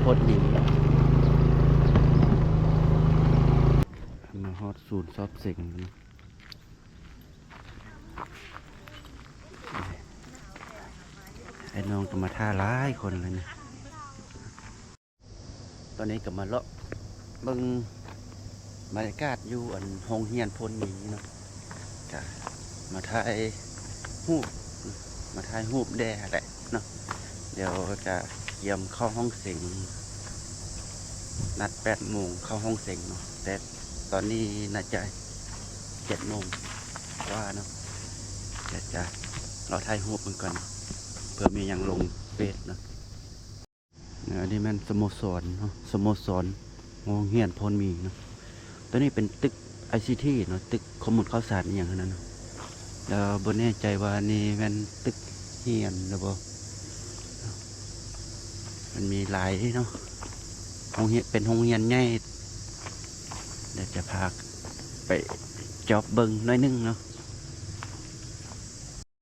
พดหินมาฮอดศูนย์ซอบเสียงไอ้น้องก็มาท่าร้ายคนเลยนะตอนนี้ก็มาเลาะเบิ่งบรรยากาศอยู่อันโรงเรียนพลนี้เนาะก็มาถ่ายรูปแด่แหละเนาะเดี๋ยวจะเยี่ยมเข้าห้องเสียงนัด8 โมงเข้าห้องเสียงเนาะแต่ตอนนี้น่าจะ7 โมงว่าเนาะเดี๋ยวจะรอถ่ายรูปมันก่อนเพื่อมีอย่างลงเฟซเนาะอันนี้มันสโมสรเนาะสโมสรโรงเรียนพลมีเนาะตัวนี้เป็นตึก ICT เนาะตึกข้อมูลข่าวสารอย่างนั้นเนาะแล้วบนแน่ใจว่านี่มันตึกเรียนหรือเปล่ามันมีหลายเนาะโรงเรียนเป็นโรงเรียนใหญ่เดี๋ยวจะพาไปจอบเบิ้งน้อยนึงเนาะ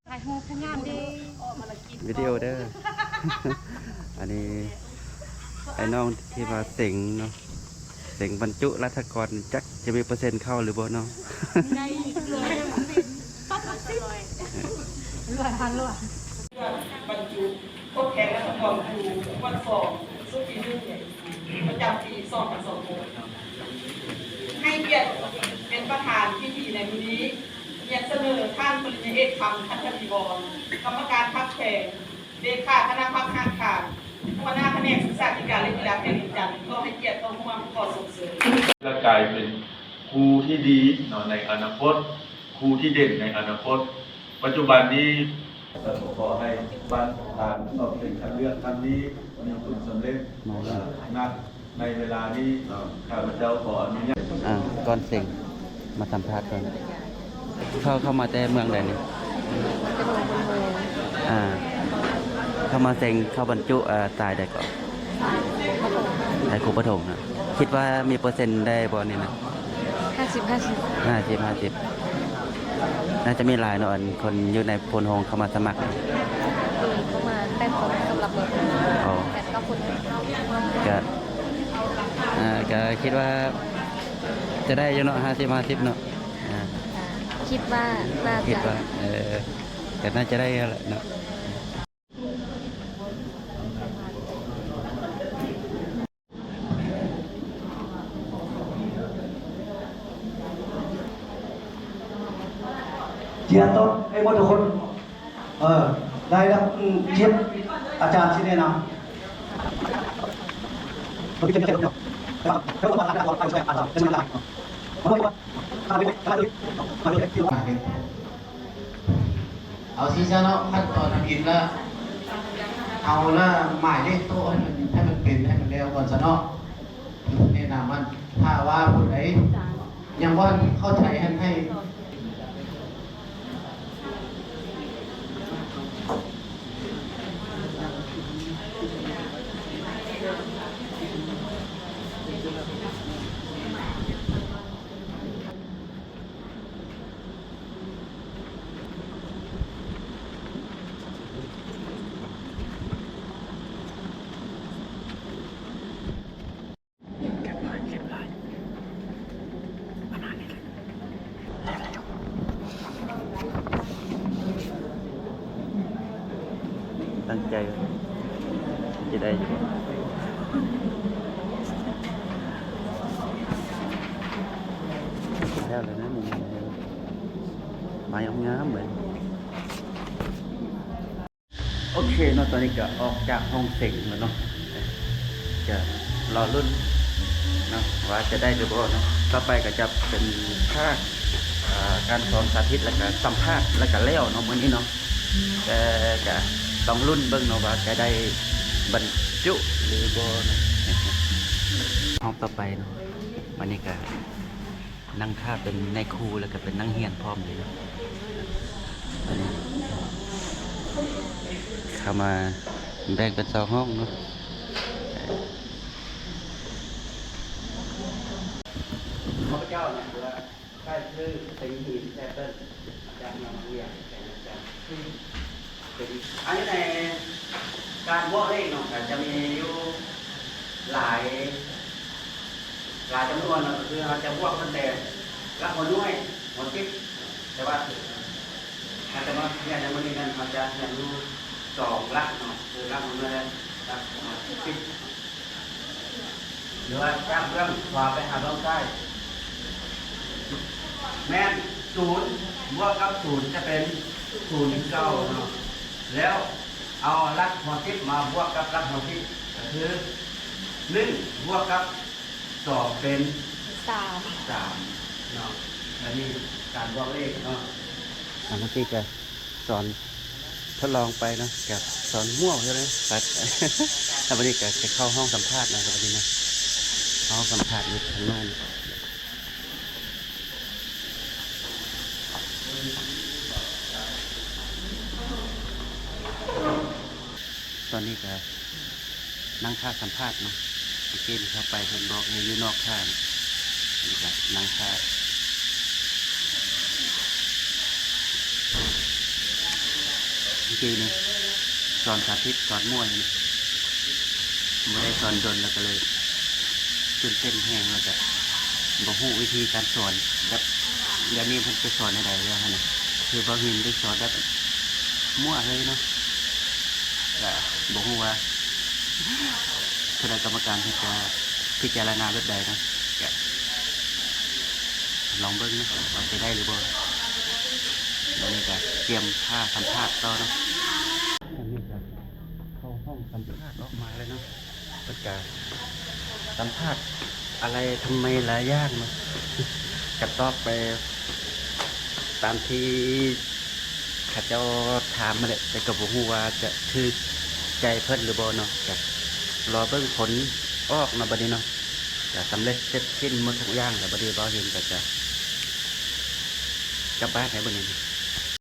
ถ่ายรูปงามดีวิดีโอเด้อ อันนี้ไอ้น้องที่มาเสียงเนาะเสียงบรรจุรัฐกรจักจะมีเปอร์เซ็นต์เข้าหรือบ่เนาะได้เลยรวยบรรจุทดแทนรัฐกรครูวันสองสุขีนึ่งประจำปี2026ให้เกียรติเป็นประธานพิธีในวันนี้เรียนเสนอท่านปริญญาเอกคำคัทธีวรกรรมการพรรคแข่งเลขาคณะพรรคห้างขาดหัวหน้าแผนกศึกษาธิการและกีฬาแผ่นดินจันทร์ก็ให้เกียรติต้องมาขอส่งเสริมและกลายเป็นครูที่ดีในอนาคตครูที่เด่นในอนาคตปัจจุบันนี้ขอให้บ้านผ่านสอบเป็นคัดเลือกครั้งนี้มีผลสำเร็จนักในเวลานี้ข้าพเจ้าขออนุญาตก่อนเสียงมาสัมภาษณ์ก่อนเข้ามาแต่เมืองใดนี่เข้ามาเซ็งเข้าบรรจุตายได้ก่อนได้ครูปฐมนะคิดว่ามีเปอร์เซ็นต์ได้บอลนี่นะ50 น่าจะมีหลายเนาะคนอยู่ในพลโฮงเข้ามาสมัครเข้ามา8 คนสำหรับรถ8 9 คนก็คิดว่าจะได้อยู่เนาะ50 เนาะคิดว่าน่าจะแต่น่าจะได้แหละเนาะเชียร์ต้นไอ้หมดทุกคนได้แล้วเชียร์อาจารย์ที่นี่นะเราพิจารณาเนาะเราต้องมาทำการไปช่วยอาจารย์เป็นยังไงเอาซีซ่าเนาะขั้นตอนกินแล้วเอาละหมายเลขโต๊ะให้มันเป็นให้มันเร็วก่อนซะเนาะแนะนำมันถ้าว่าผู้ใดยังว่าเข้าใจให้ตั้งใจจะได้อยู่แล้วเลยนะนี่ไม้งามเลยโอเคเนาะตอนนี้ก็ออกจากห้องเสียงแล้วเนาะจะรอรุ่นเนาะว่าจะได้หรือเปล่าเนาะต่อไปก็จะเป็นภาคการสอนสาธิตแล้วก็สัมภาษณ์แล้วก็เล่าเนาะวันนี้เนาะแต่จะต้องรุ่นเบิ่งเนาะว่าจะได้บรรจุหรือบ่ห้องต่อไปเนาะวันนี้ก็นั่งท่าเป็นในครูแล้วก็เป็นนั่งเฮียนพร้อมเลยเนาะวันนี้เข้ามาแบ่งเป็น2 ห้องเนาะข้าพเจ้าเนี่ยว่าใช่ชื่อสิงห์หินแซเติ้ลอาจารย์นำเรียนอาจารย์อันนี้ในการวอล์กเองเนาะจะมีอยู่ หลายจำนวนเนาะก็คือเราจะบวกตั้งแต่รักหัวน้อยหัวติ๊กแต่ว่าอาจจะมาเรียนในวันนี้นั้นเราจะเรียนรู้2รักเนาะคือรักหัวน้อยและรักหัวติ๊กหรือว่าจ้างเรื่องขวาไปหาเรื่องใต้แม่น0บวกกับ0จะเป็น0 9เนาะแล้วเอารักหัวติ๊กมาบวกกับรักหัวติ๊กก็คือ1บวกกับ2เป็น 3 3เนาะอันนี้การบวกเลขเนาะเมื่อกี้ก็สอนทดลองไปเนาะกับสอนมั่วใช่ไหมครับ แล้ววันนี้ก็จะเข้าห้องสัมภาษณ์นะครับวันนี้นะห้องสัมภาษณ์อยู่ทางโน้นตอนนี้ก็นั่งท่าสัมภาษณ์เนาะเมื่อกี้เข้าไปเพิ่นบอกให้อยู่นอกท่านี่ก็นั่งท่าเมื่อกี้นี่สอนสาธิตสอนมวยนี่ไม่ได้สอนดนแล้วก็เลยตื่นเต้นแห้งแล้วก็บอกฮู้วิธีการสอนแบบเดี๋ยวนี้เพิ่นจะสอนอะไรแล้วฮะเนี่ยคือบ่เห็นได้สอนแบบมั่วเลยเนาะก็บอกฮู้ว่าคณะกรรมการที่จะพิจารณาแบบใดนะก็ลองเบิ่งนะว่าจะได้หรือบ่แล้วนี่ก็เตรียมท่าสัมภาษณ์ต่อเนาะอันนี้ก็เข้าห้องสัมภาษณ์ออกมาเลยเนาะประกาศสัมภาษณ์อะไรทำไมหลายอย่างเนาะก็ตอบไปตามที่ข้าเจ้าถามมาเลยแต่ก็บ่ฮู้ว่าจะถือใจเพิ่นหรือบ่เนาะก็รอเบิ่งผลออกมาบัดนี้เนาะจะสำเร็จเสร็จสิ้นหมดทุกอย่างแล้วบัดนี้บ่เห็นก็จะกลับบ้านให้บัดนี้